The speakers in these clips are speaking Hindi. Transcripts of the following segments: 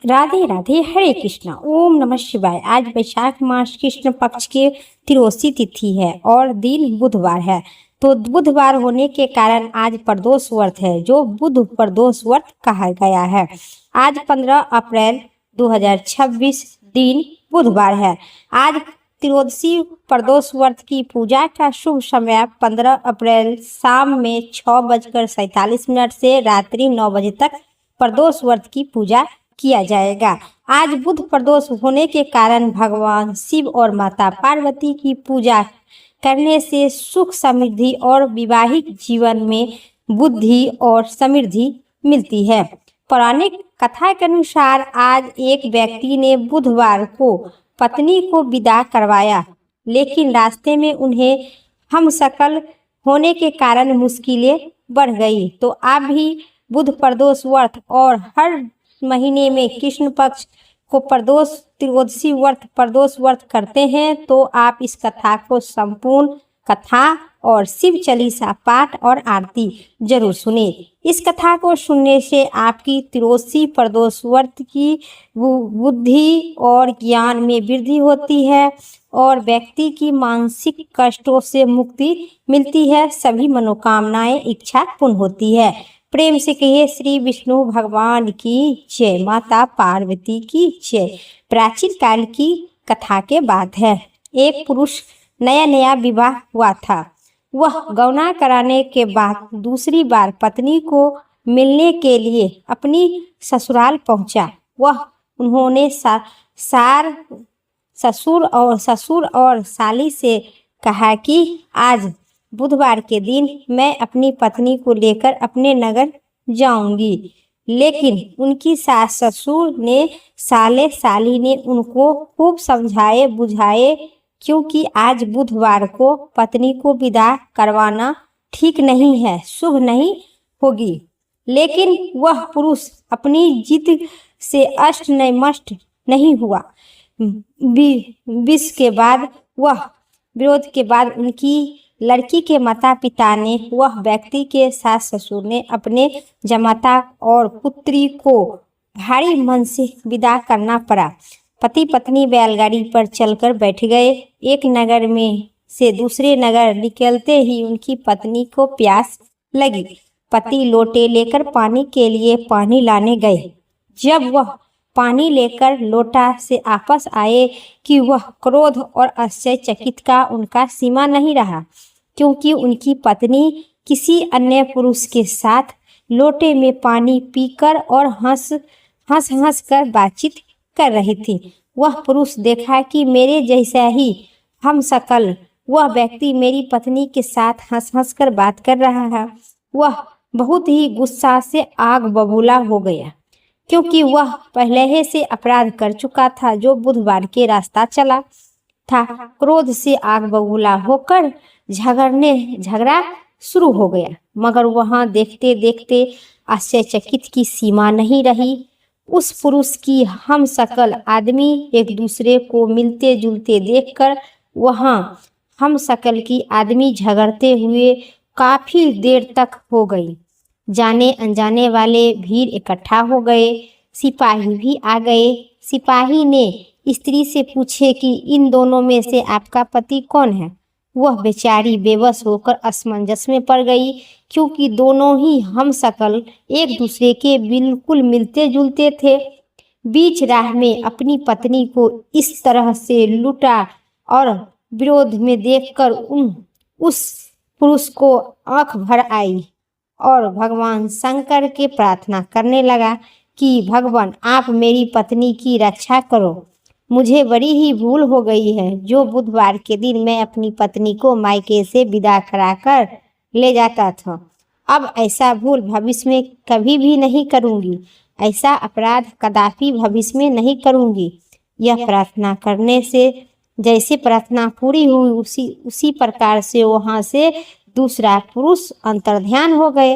राधे राधे, हरे कृष्णा, ओम नमः शिवाय। आज वैशाख मास कृष्ण पक्ष के त्रयोदशी तिथि है और दिन बुधवार है। तो बुधवार होने के कारण आज प्रदोष व्रत है, जो बुध प्रदोष व्रत कहा गया है। आज 15 अप्रैल 2026 दिन बुधवार है। आज त्रयोदशी प्रदोष व्रत की पूजा का शुभ समय 15 अप्रैल शाम में 6:47 से रात्रि 9 बजे तक प्रदोष व्रत की पूजा किया जाएगा। आज बुध प्रदोष होने के कारण भगवान शिव और माता पार्वती की पूजा करने से सुख समृद्धि और वैवाहिक जीवन में बुद्धि और समृद्धि मिलती है। पौराणिक कथा के अनुसार आज एक व्यक्ति ने बुधवार को पत्नी को विदा करवाया, लेकिन रास्ते में उन्हें हमशक्ल होने के कारण मुश्किलें बढ़ गई। तो आप भी बुध प्रदोष व्रत और हर महीने में कृष्ण पक्ष को प्रदोष त्रयोदशी व्रत प्रदोष व्रत करते हैं, तो आप इस कथा को संपूर्ण कथा और शिव चालीसा पाठ और आरती जरूर सुने। इस कथा को सुनने से आपकी त्रयोदशी प्रदोष व्रत की बुद्धि और ज्ञान में वृद्धि होती है और व्यक्ति की मानसिक कष्टों से मुक्ति मिलती है। सभी मनोकामनाएं इच्छा पूर्ण होती है। प्रेम से कहिए श्री विष्णु भगवान की जय, माता पार्वती की जय। प्राचीन काल की कथा के बात है। एक पुरुष नया नया विवाह हुआ था। वह गौना कराने के बाद दूसरी बार पत्नी को मिलने के लिए अपनी ससुराल पहुंचा। उन्होंने ससुर और साली से कहा कि आज बुधवार के दिन मैं अपनी पत्नी को लेकर अपने नगर जाऊंगी, लेकिन उनकी सास ससुर ने साली ने उनको खूब समझाए बुझाए, क्योंकि आज बुधवार को पत्नी को विदा करवाना ठीक नहीं है, शुभ नहीं होगी। लेकिन वह पुरुष अपनी जिद से अष्ट नष्ट नहीं हुआ। विरोध के बाद उनकी लड़की के माता पिता ने वह व्यक्ति के सास ससुर ने अपने जमाता और पुत्री को भारी मन से विदा करना पड़ा। पति पत्नी बैलगाड़ी पर चलकर बैठ गए। एक नगर में से दूसरे नगर निकलते ही उनकी पत्नी को प्यास लगी। पति लोटे लेकर पानी के लिए पानी लाने गए। जब वह पानी लेकर लोटा से वापस आए कि वह क्रोध और आश्चर्यचकित का उनका सीमा नहीं रहा, क्योंकि उनकी पत्नी किसी अन्य पुरुष के साथ लोटे में पानी पीकर और हंस कर बातचीत कर रही थी। वह पुरुष देखा कि मेरे जैसा ही हमशक्ल वह व्यक्ति मेरी पत्नी के साथ हंस कर बात कर रहा है। वह बहुत ही गुस्सा से आग बबूला हो गया, क्योंकि वह पहले से अपराध कर चुका था जो बुधवार के रास्ता चला था। क्रोध से आग बबूला होकर झगड़ा शुरू हो गया, मगर वहां देखते देखते आश्चर्यचकित की सीमा नहीं रही। उस पुरुष की हमशक्ल आदमी एक दूसरे को मिलते जुलते देखकर वहां हमशक्ल की आदमी झगड़ते हुए काफी देर तक हो गई। जाने अनजाने वाले भीड़ इकट्ठा हो गए। सिपाही भी आ गए। सिपाही ने स्त्री से पूछे कि इन दोनों में से आपका पति कौन है। वह बेचारी बेबस होकर असमंजस में पड़ गई, क्योंकि दोनों ही हमशक्ल एक दूसरे के बिल्कुल मिलते जुलते थे। बीच राह में अपनी पत्नी को इस तरह से लूटा और विरोध में देखकर उस पुरुष को आंख भर आई और भगवान शंकर के प्रार्थना करने लगा कि भगवान आप मेरी पत्नी की रक्षा करो। मुझे बड़ी ही भूल हो गई है जो बुधवार के दिन मैं अपनी पत्नी को मायके से विदा कराकर ले जाता था। अब ऐसा भूल भविष्य में कभी भी नहीं करूंगी। ऐसा अपराध कदापि भविष्य में नहीं करूंगी। यह प्रार्थना करने से जैसे प्रार्थना पूरी हुई उसी प्रकार से वहां से दूसरा पुरुष अंतर्ध्यान हो गए।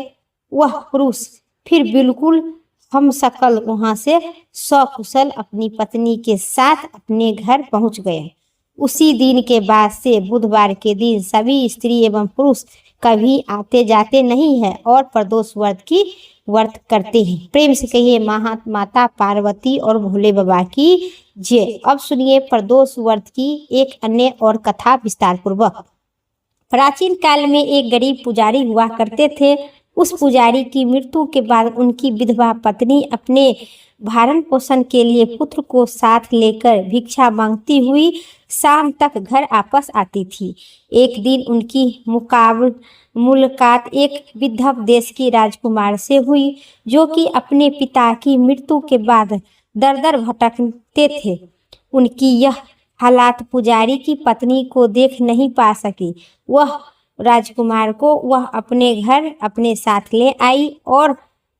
वह पुरुष फिर बिल्कुल हमशक्ल वहां से सकुशल अपनी पत्नी के साथ अपने घर पहुंच गए। उसी दिन के बाद से बुधवार के दिन सभी स्त्री एवं पुरुष कभी आते जाते नहीं है और प्रदोष व्रत की व्रत करते हैं। प्रेम से कहिए माता पार्वती और भोले बाबा की जय। अब सुनिए प्रदोष व्रत की एक अन्य और कथा विस्तार पूर्वक। प्राचीन काल में एक गरीब पुजारी हुआ करते थे। उस पुजारी की मृत्यु के बाद उनकी विधवा पत्नी अपने भरण पोषण के लिए पुत्र को साथ लेकर भिक्षा मांगती हुई शाम तक घर वापस आती थी। एक दिन उनकी मुलाकात एक विधव देश की राजकुमार से हुई, जो कि अपने पिता की मृत्यु के बाद दर दर भटकते थे। उनकी यह हालात पुजारी की पत्नी को देख नहीं पा सकी। वह राजकुमार को वह अपने घर अपने साथ ले आई और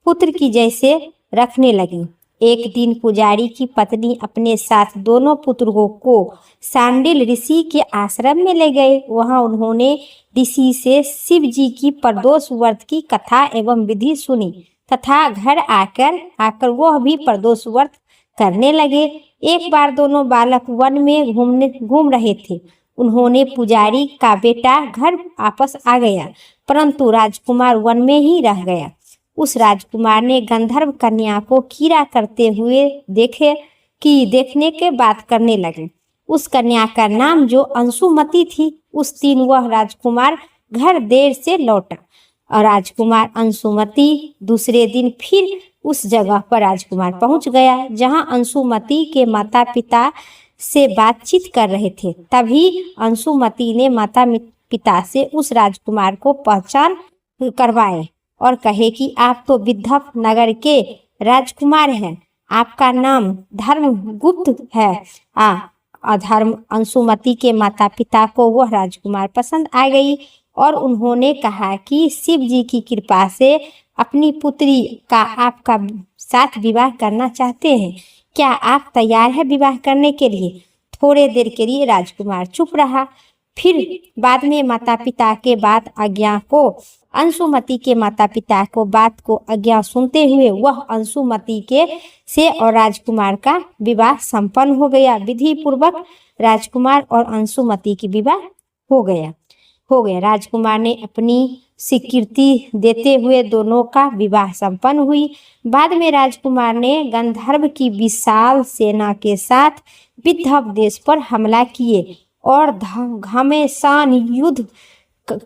पुत्र की जैसे रखने लगी। एक दिन पुजारी की पत्नी अपने साथ दोनों पुत्रों को सांडिल ऋषि के आश्रम में ले गए। वहां उन्होंने ऋषि से शिव जी की प्रदोष व्रत की कथा एवं विधि सुनी तथा घर आकर वह भी प्रदोष व्रत करने लगे। एक बार दोनों बालक वन में घूम रहे थे। उन्होंने पुजारी का बेटा घर वापस आ गया, परंतु राजकुमार वन में ही रह गया। उस राजकुमार ने गंधर्व कन्या को कीड़ा करते हुए देखने के बात करने लगे। उस कन्या का नाम जो अंशुमती थी। उस दिन वह राजकुमार घर देर से लौटा और राजकुमार अंशुमती दूसरे दिन फिर उस जगह पर राजकुमार पहुंच गया जहां अंशुमती के माता पिता से बातचीत कर रहे थे। तभी अंशुमती ने माता पिता से उस राजकुमार को पहचान करवाए और कहे कि आप तो विदर्भ नगर के राजकुमार हैं, आपका नाम धर्मगुप्त है। अंशुमती के माता पिता को वह राजकुमार पसंद आ गई और उन्होंने कहा कि शिव जी की कृपा से अपनी पुत्री का आपका साथ विवाह करना चाहते हैं, क्या आप तैयार है विवाह करने के लिए? थोड़े देर के लिए राजकुमार चुप रहा। फिर बाद में अंशुमती के माता पिता को बात को आज्ञा सुनते हुए वह अंशुमती के से और राजकुमार का विवाह संपन्न हो गया। विधि पूर्वक राजकुमार और अंशुमती की विवाह हो गया। राजकुमार ने अपनी स्वीकृति देते हुए दोनों का विवाह संपन्न हुई। बाद में राजकुमार ने गंधर्व की विशाल सेना के साथ विदर्भ देश पर हमला किए और घमासान युद्ध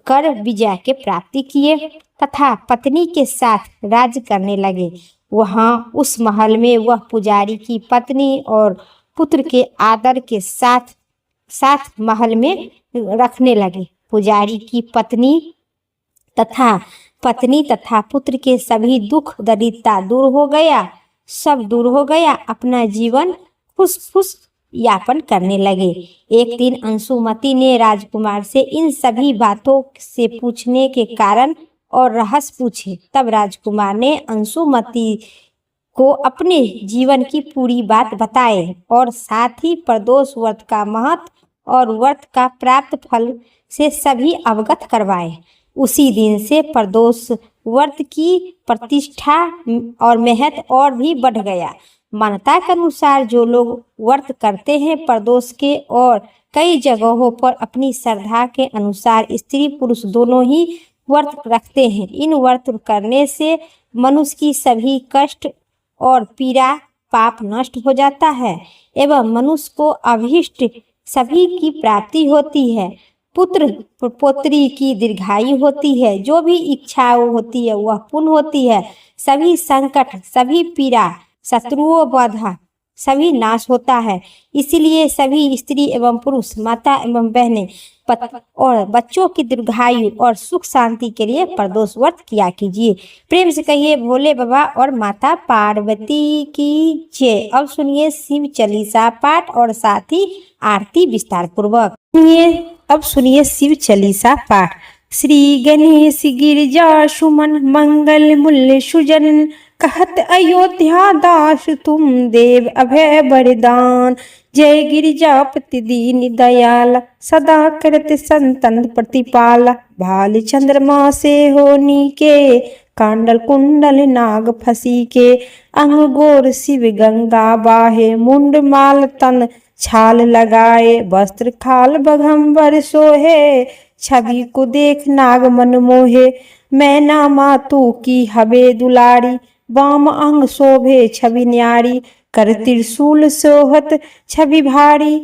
कर विजय के प्राप्ति किए तथा पत्नी के साथ राज करने लगे। वहां उस महल में वह पुजारी की पत्नी और पुत्र के आदर के साथ महल में रखने लगे। पुजारी की पत्नी तथा पुत्र के सभी दुख दरिद्रता दूर हो गया। अपना जीवन खुश यापन करने लगे। एक दिन अंशुमती ने राजकुमार से इन सभी बातों से पूछने के कारण और रहस्य पूछे। तब राजकुमार ने अंशुमती को अपने जीवन की पूरी बात बताए और साथ ही प्रदोष व्रत का महत्व और व्रत का प्राप्त फल से सभी अवगत करवाए। उसी दिन से प्रदोष व्रत की प्रतिष्ठा और महत्व और भी बढ़ गया। मान्यता के अनुसार जो लोग व्रत करते हैं प्रदोष के और कई जगहों पर अपनी श्रद्धा के अनुसार स्त्री पुरुष दोनों ही व्रत रखते हैं। इन व्रत करने से मनुष्य की सभी कष्ट और पीड़ा पाप नष्ट हो जाता है एवं मनुष्य को अभीष्ट सभी की प्राप्ति होती है। पुत्र पुत्री की दीर्घायु होती है। जो भी इच्छाएं होती है वह पूर्ण होती है। सभी संकट सभी पीड़ा शत्रुओं बाधा सभी नाश होता है। इसीलिए सभी स्त्री एवं पुरुष माता एवं बहनें और बच्चों की दीर्घायु और सुख शांति के लिए प्रदोष व्रत किया कीजिए। प्रेम से कहिए भोले बाबा और माता पार्वती की जय। अब सुनिए शिव चालीसा पाठ और साथ ही आरती विस्तार पूर्वक। अब सुनिए शिव चालीसा पाठ। श्री गणेश गिरिजा सुमन मंगल मूल्य सुजन कहत अयोध्या दास तुम देव अभय वरदान। जय गिरिजापति दीन दयाल सदा करत संतन प्रतिपाल। भाल चंद्रमा से होनी के कांडल कुंडल नाग फसी के। अंग गोर शिव गंगा बाहे मुंड माल तन छाल लगाए। वस्त्र खाल बघम्बर सोहे छवि को देख नाग मन मोहे, मैना मातू की हबे दुलारी, वाम अंग शोभे छवि न्यारी, कर त्रिशूल सोहत छवि भारी,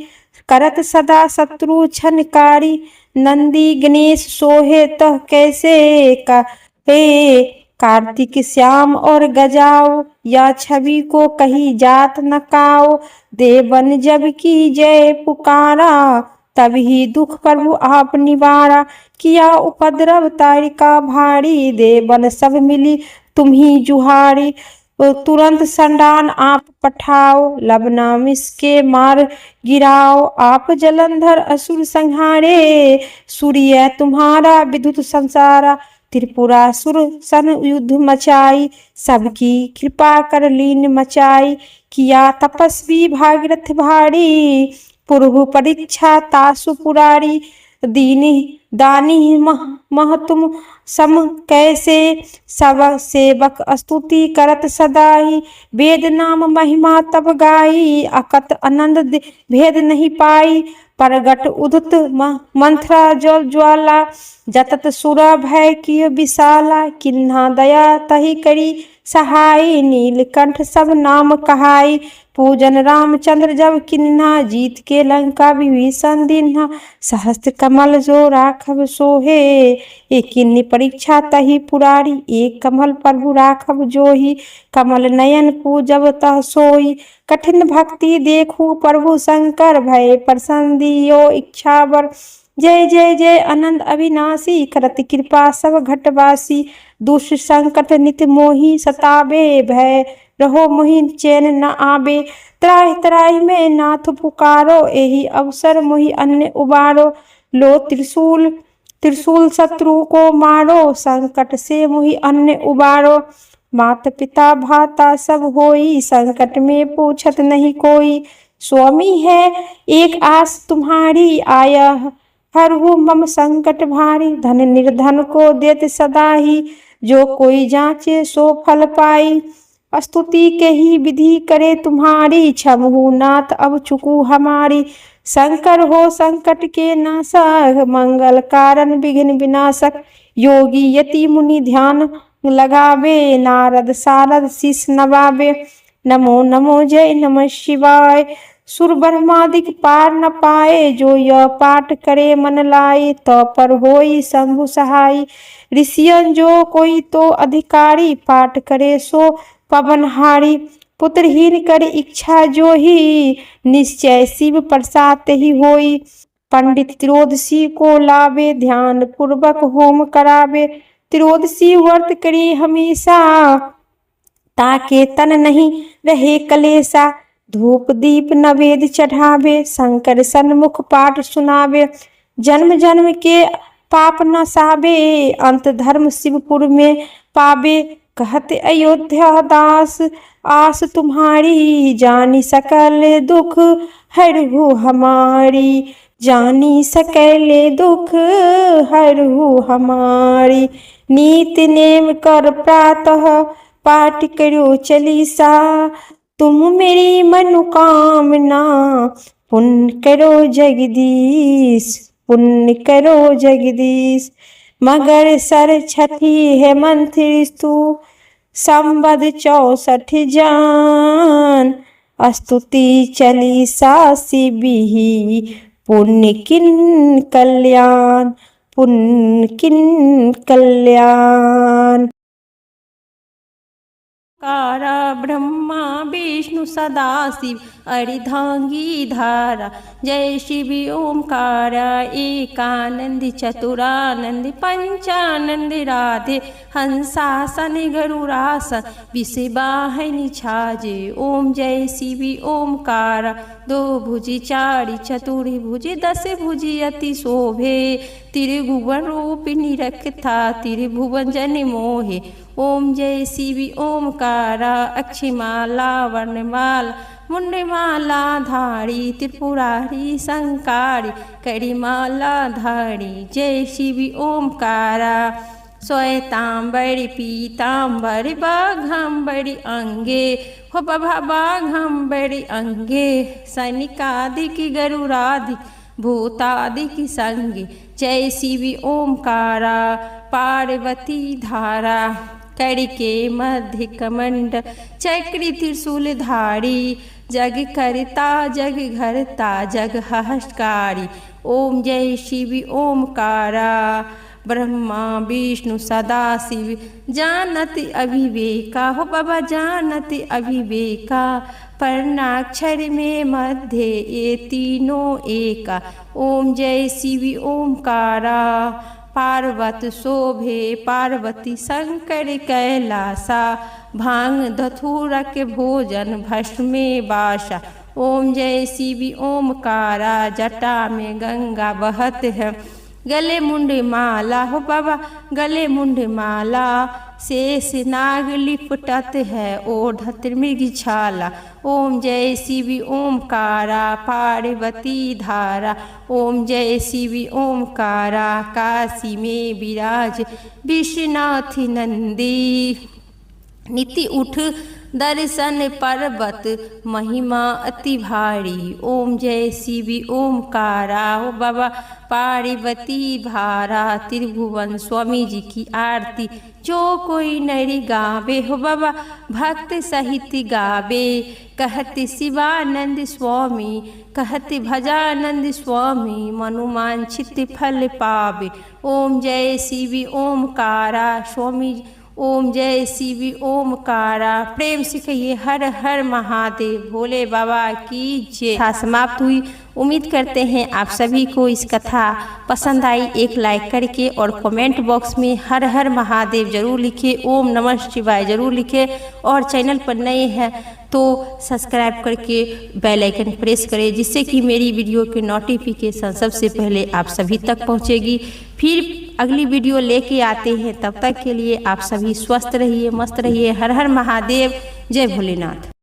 करत सदा शत्रु छनकारी, नंदी गणेश सोहे तह कैसे का हे, कार्तिक श्याम और गजाओ, या छवि को कही जात न काओ, देवन जब की जय पुकारा, तभी दुख प्रभु आप निवारा, किया उपद्रव तारिका भारी, देवन सब मिली तुम्ही जुहारी, तुरंत संडान आप पठाओ, लबना मिसके मार गिराओ, आप जलंधर असुर संहारे, सूर्य तुम्हारा विद्युत संसारा, त्रिपुरासुर सन युद्ध मचाई, सबकी कृपा कर लीन मचाई, किया तपस्वी भागीरथ भारी, पुरहु परीक्षा तासु पुरारी, दीनी दानी मह तुम सम कैसे, सब सेवक स्तुति करत सदाई, वेद नाम महिमा तब गाई, अकत आनंद भेद नहीं पाई, प्रगट उदत मंथरा जल ज्वाला, जतत सुरा भय की विशाला, किन्हा दया तही करी सहाय, नीलकंठ सब नाम कहाई, पूजन रामचंद्र जब किन्हा, जीत के लंका विभीषण दीन्हा, सहस्त्र कमल जो राखब सोहे, एक किन्नी परीक्षा तही पुरारी, एक कमल प्रभु राखब जोही, कमल नयन पूजब तह सोई, कठिन भक्ति देखू प्रभु शंकर, भय प्रसन्न दियो इच्छावर, जय जय जय अनंत अविनाशी, करत कृपा सब घटवासी, दुष्ट संकट नित मोही सताबे, भय रहो मोहि चैन न आबे, त्राहि त्राहि में नाथ पुकारो, एहि अवसर मोहि अन्य उबारो, लो त्रिशूल त्रिशूल शत्रु को मारो, संकट से मोहि अन्य उबारो, माता पिता भाता सब होई, संकट में पूछत नहीं कोई, स्वामी है एक आस तुम्हारी, आया हरहु मम संकट भारी, धन निर्धन को देत सदा ही, जो कोई जांचे सो फल पाई, स्तुति के ही विधि करे तुम्हारी, क्षमहु नाथ अब चुकू हमारी, शंकर हो संकट के नाशक, मंगल कारण विघ्न विनाशक, योगी यति मुनि ध्यान लगावे, नारद सारद शीस नवावे, नमो नमो जय नमः शिवाय, सुर ब्रह्मादिक पार न पाए, जो यह पाठ करे मन लाए, तो पर होई शंभु सहाय, ऋषियन जो कोई तो अधिकारी, पाठ करे सो पवनहारी, पुत्रहीन कर इच्छा जो ही, निश्चय शिव प्रसाद ही होई, पंडित त्रियोदशी को लावे, ध्यान पूर्वक होम करावे, त्रियोदशी व्रत करे हमेशा, ताके तन नहीं रहे कलेसा, धूप दीप नवेद चढ़ावे, शंकर सन्मुख पाठ सुनावे, जन्म जन्म के पाप न साबे, अंत धर्म शिवपुर में पावे, कहते अयोध्या दास आस तुम्हारी, जानी सकल दुख हरहु हमारी, जानी सकल दुख हरहु हमारी, नीत नेम कर प्रातः पाठ करो चालीसा, तुम मेरी मनोकामना पुण्य करो जगदीश, पुण्य करो जगदीश, मगर सर छठी है मंत्र स्तु, संबद 64 जान, स्तुति चालीसा शिवि, पुण्य किन कल्याण, पुण्य किन कल्याण, कारा ब्रह्मा विष्णु सदाशिव अर्धांगी धारा, जय शिव ओंकारा, एकानंद चतुरानंद पंचानंद राधे, हंसासन गरुरासन विषवाहिनी छाजे, ओम जय शिव ओंकारा, दो भुजी चारि चतुर्भुज भुजी 10 भुजी अति शोभे, त्रिभुवन रूपिणी रखता त्रिभुवन जन मोहे, ओम जय शिव ओंकारा, अक्षिमाला वर्णमाला मुंडमाला धारी, त्रिपुरारी संकारी करिमाला धारी, जय शिव ओंकारा, श्वेतांबरी पीतांबरी बाघंबरी अंगे, हो बाघंबरी अंगे, सैनिकादिक गरुराधिक भूतादिक संग। जय शिव ओमकारा पार्वती धारा। करके मध्य कमंड चक्र त्रिशूल धारी। जग करता जग घरता जग हष्टकारी। ओम जय शिव ओमकारा ब्रह्मा विष्णु सदा शिव। जानत अभिवेका हो बाबा जानत अभिवेका। पर्णाक्षर में मध्य ये तीनों एका। ओम जय शिव ओमकारा पार्वत शोभे पार्वती शंकर कैलासा। भांग धतूरा के भोजन भस्म में बासा। ओम जय शिव ओमकारा जटा में गंगा बहत है। गले मुंड माला हो बाबा गले मुंड माला। शेष नाग लिपटत है ओढ़त मृग छाला। ओम जय शिव ओमकारा पार्वती धारा। ओम जय शिव ओमकारा काशी में विराज विश्वनाथ नंदी। नीति उठ दर्शन पर्वत महिमा अति भारी। ओम जय शिव ओमकारा हो बाबा पार्वती भारा। त्रिभुवन स्वामी जी की आरती जो कोई नरी गावे हो बाबा भक्त सहित गावे। कहते शिवानंद स्वामी कहते भजानंद स्वामी मनुमांछित फल पावे। ओम जय शिव ओमकारा स्वामी। ओम जय शिव ओमकारा। प्रेम से कहिए हर हर महादेव भोले बाबा की जय। कथा समाप्त हुई। उम्मीद करते हैं आप सभी को इस कथा पसंद आई। एक लाइक करके और कमेंट बॉक्स में हर हर महादेव जरूर लिखें। ओम नमः शिवाय जरूर लिखें। और चैनल पर नए हैं तो सब्सक्राइब करके बेल आइकन प्रेस करें जिससे कि मेरी वीडियो के नोटिफिकेशन सबसे पहले आप सभी तक पहुंचेगी। फिर अगली वीडियो लेके आते हैं। तब तक के लिए आप सभी स्वस्थ रहिए मस्त रहिए। हर हर महादेव जय भोलेनाथ।